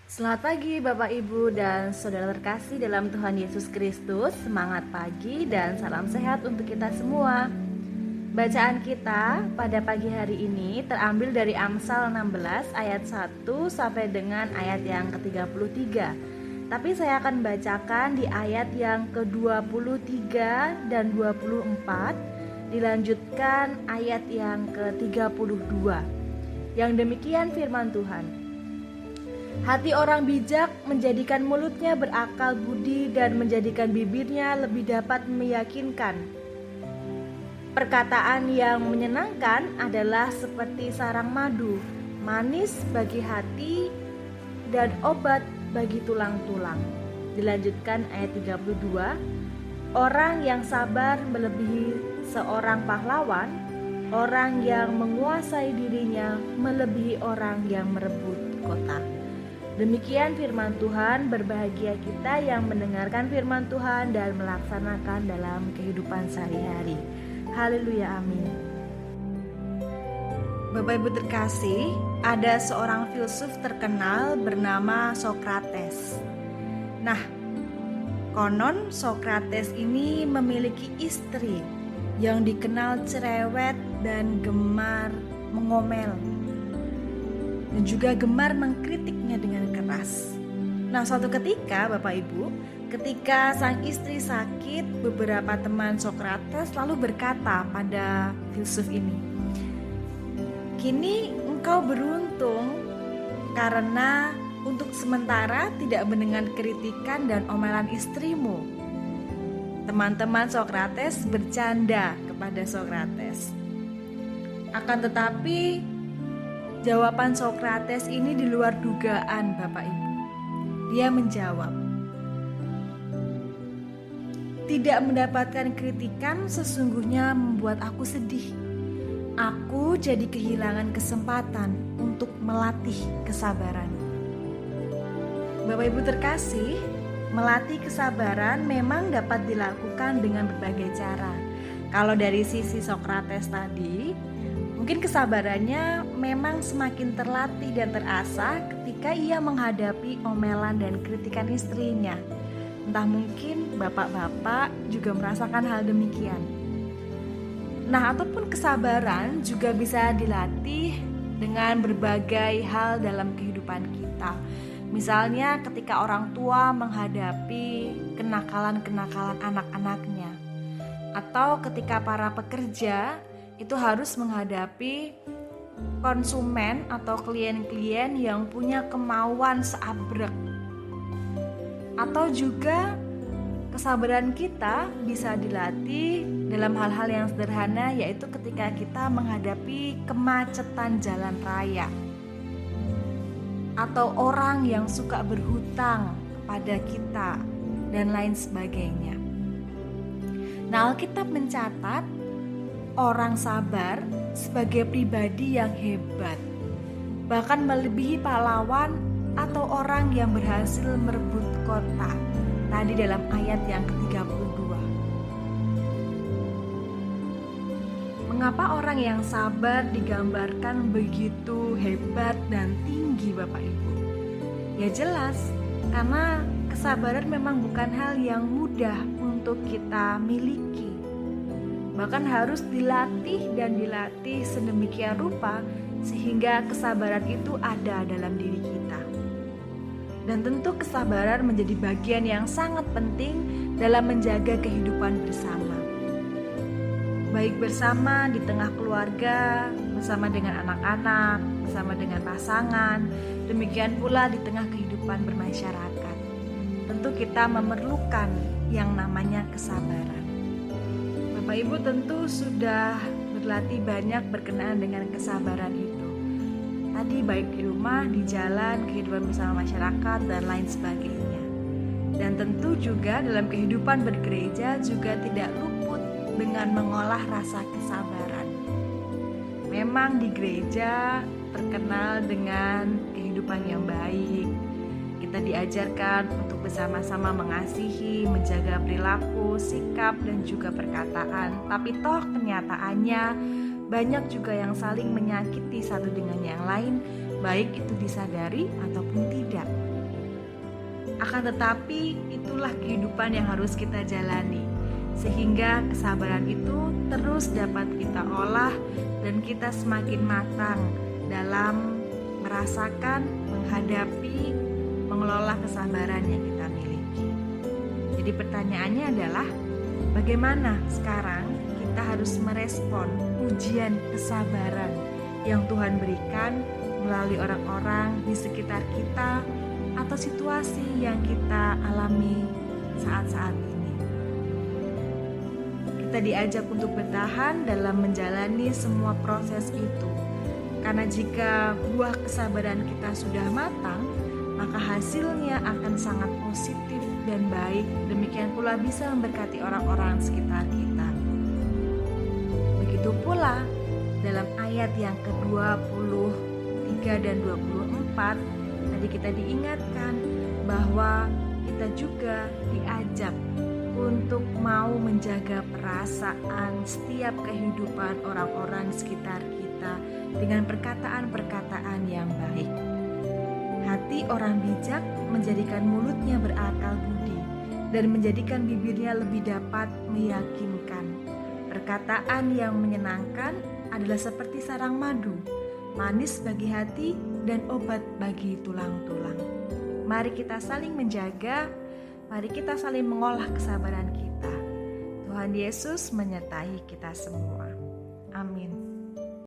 Selamat pagi Bapak Ibu dan Saudara terkasih dalam Tuhan Yesus Kristus. Semangat pagi dan salam sehat untuk kita semua. Bacaan kita pada pagi hari ini terambil dari Amsal 16 ayat 1 sampai dengan ayat yang ke-33. Tapi saya akan bacakan di ayat yang ke-23 dan 24, dilanjutkan ayat yang ke-32. Yang demikian firman Tuhan. Hati orang bijak menjadikan mulutnya berakal budi dan menjadikan bibirnya lebih dapat meyakinkan. Perkataan yang menyenangkan adalah seperti sarang madu, manis bagi hati dan obat bagi tulang-tulang. Dilanjutkan ayat 32. Orang yang sabar melebihi seorang pahlawan, orang yang menguasai dirinya melebihi orang yang merebut kota. Demikian firman Tuhan, berbahagia kita yang mendengarkan firman Tuhan dan melaksanakan dalam kehidupan sehari-hari. Haleluya, amin. Bapak Ibu terkasih, ada seorang filsuf terkenal bernama Sokrates. Nah, konon Sokrates ini memiliki istri yang dikenal cerewet dan gemar mengomel, dan juga gemar mengkritiknya dengan keras. Nah, suatu ketika Bapak Ibu, ketika sang istri sakit, beberapa teman Sokrates lalu berkata pada filsuf ini, "Kini engkau beruntung karena untuk sementara tidak mendengar kritikan dan omelan istrimu." Teman-teman Sokrates bercanda kepada Sokrates. Akan tetapi jawaban Sokrates ini di luar dugaan Bapak Ibu. Dia menjawab, "Tidak mendapatkan kritikan sesungguhnya membuat aku sedih. Aku jadi kehilangan kesempatan untuk melatih kesabaran." Bapak Ibu terkasih, melatih kesabaran memang dapat dilakukan dengan berbagai cara. Kalau dari sisi Sokrates tadi, mungkin kesabarannya memang semakin terlatih dan terasah ketika ia menghadapi omelan dan kritikan istrinya. Entah mungkin bapak-bapak juga merasakan hal demikian. Nah, ataupun kesabaran juga bisa dilatih dengan berbagai hal dalam kehidupan kita. Misalnya ketika orang tua menghadapi kenakalan-kenakalan anak-anaknya, atau ketika para pekerja itu harus menghadapi konsumen atau klien-klien yang punya kemauan seabrek. Atau juga kesabaran kita bisa dilatih dalam hal-hal yang sederhana, yaitu ketika kita menghadapi kemacetan jalan raya, atau orang yang suka berhutang kepada kita dan lain sebagainya. Nah, Alkitab mencatat orang sabar sebagai pribadi yang hebat, bahkan melebihi pahlawan atau orang yang berhasil merebut kota. Tadi dalam ayat yang ke-32. Mengapa orang yang sabar digambarkan begitu hebat dan tinggi Bapak Ibu? Ya jelas, karena kesabaran memang bukan hal yang mudah untuk kita miliki. Bahkan harus dilatih dan dilatih sedemikian rupa sehingga kesabaran itu ada dalam diri kita. Dan tentu kesabaran menjadi bagian yang sangat penting dalam menjaga kehidupan bersama. Baik bersama di tengah keluarga, bersama dengan anak-anak, bersama dengan pasangan, demikian pula di tengah kehidupan bermasyarakat. Tentu kita memerlukan yang namanya kesabaran. Bapak Ibu tentu sudah berlatih banyak berkenaan dengan kesabaran itu. Tadi baik di rumah, di jalan, kehidupan bersama masyarakat, dan lain sebagainya. Dan tentu juga dalam kehidupan bergereja juga tidak luput dengan mengolah rasa kesabaran. Memang di gereja terkenal dengan kehidupan yang baik. Kita diajarkan untuk bersama-sama mengasihi, menjaga perilaku, sikap, dan juga perkataan. Tapi toh kenyataannya banyak juga yang saling menyakiti satu dengan yang lain, baik itu disadari ataupun tidak. Akan tetapi itulah kehidupan yang harus kita jalani, sehingga kesabaran itu terus dapat kita olah dan kita semakin matang dalam merasakan, menghadapi, mengelola kesabaran yang kita miliki. Jadi pertanyaannya adalah, bagaimana sekarang kita harus merespon ujian kesabaran yang Tuhan berikan melalui orang-orang di sekitar kita atau situasi yang kita alami saat-saat ini. Kita diajak untuk bertahan dalam menjalani semua proses itu. Karena jika buah kesabaran kita sudah matang, maka hasilnya akan sangat positif dan baik. Demikian pula bisa memberkati orang-orang sekitar kita. Begitu pula dalam ayat yang ke-23 dan 24, tadi kita diingatkan bahwa kita juga diajak untuk mau menjaga perasaan setiap kehidupan orang-orang sekitar kita dengan perkataan-perkataan yang baik. Hati orang bijak menjadikan mulutnya berakal budi dan menjadikan bibirnya lebih dapat meyakinkan. Perkataan yang menyenangkan adalah seperti sarang madu, manis bagi hati dan obat bagi tulang-tulang. Mari kita saling menjaga, mari kita saling mengolah kesabaran kita. Tuhan Yesus menyertai kita semua.